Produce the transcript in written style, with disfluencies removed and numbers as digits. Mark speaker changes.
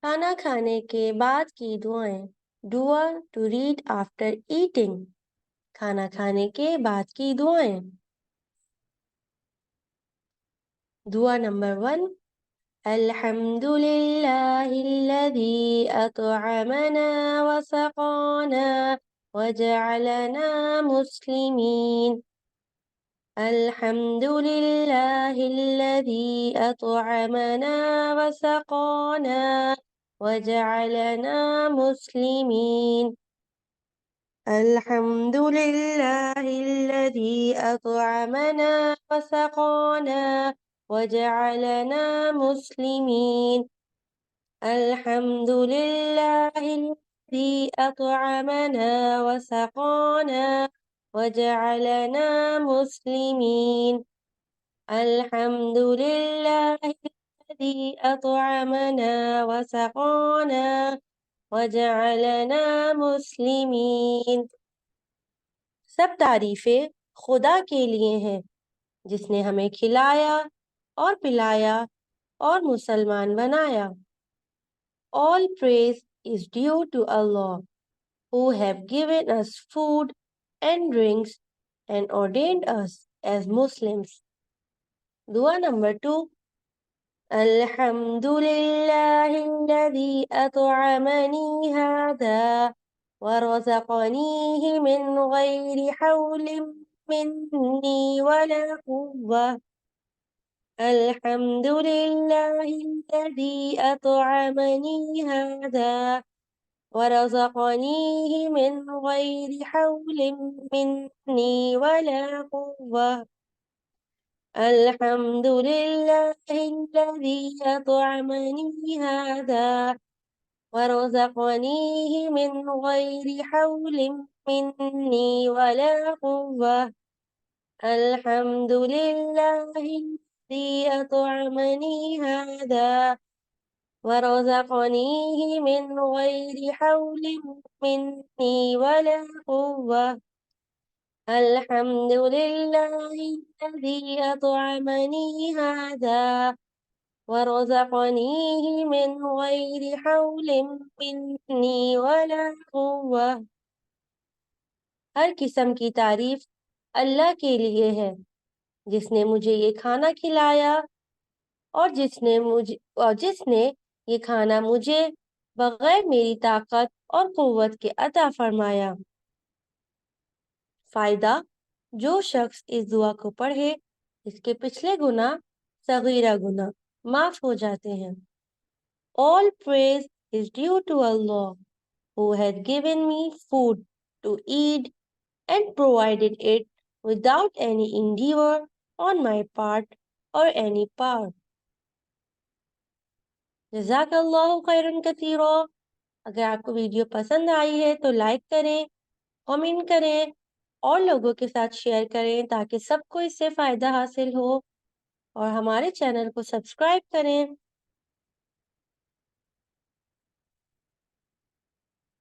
Speaker 1: खाना खाने के बाद की दुआएं। दुआ टू रीड आफ्टर ईटिंग। खाना खाने के बाद की दुआएं। दुआ नंबर 1। अल्हम्दुलिल्लाहिल्लज़ी अतअमना व सक़ाना व जअलना मुस्लिमीन। अल्हम्दुलिल्लाहिल्लज़ी अतअमना व सक़ाना व जअलना मुस्लिमीन। अल्हम्दुलिल्लाहिल्लज़ी अतअमना व सक़ाना व जअलना मुस्लिमीन। अल्हम्दुलिल्लाहिल्लज़ी अतअमना व सक़ाना व जअलना मुस्लिमीन। अल्हम्दुलिल्लाहिल्लज़ी अतअमना व सक़ाना व जअलना मुस्लिमीन। सब तारीफें खुदा के लिए हैं जिसने हमें खिलाया और पिलाया और मुसलमान बनाया। All praise is due to Allah, who have given us food and drinks and ordained us as Muslims. Dua number 2. Alhamdulillahilladhi at'amani hadha wa razaqanihi min ghayri hawlin minni wala quwwah. Alhamdulillahilladhi at'amani hadha ورزقنيه من غير حول مني ولا قوة. الحمد لله الذي أطعمني هذا ورزقنيه من غير حول مني ولا قوة. الحمد لله الذي أطعمني هذا ورزقنيه من غير حول مني ولا قوة. الحمد لله الذي أطعمني هذا ورزقنيه من غير حول مني वला قوة। हर किस्म की तारीफ अल्लाह के लिए है जिसने मुझे ये खाना खिलाया और जिसने ये खाना मुझे बगैर मेरी ताकत और कुव्वत के अता फरमाया। फायदा। जो शख्स इस दुआ को पढ़े इसके पिछले गुनाह सगीरा गुनाह माफ हो जाते हैं। All praise is due to Allah who had given me food to eat and provided it without any endeavor on my part or any power. जज़ाकल्लाहु खैरन कसीरा। अगर आपको वीडियो पसंद आई है तो लाइक करें, कमेंट करें और लोगों के साथ शेयर करें ताकि सबको इससे फ़ायदा हासिल हो, और हमारे चैनल को सब्सक्राइब करें।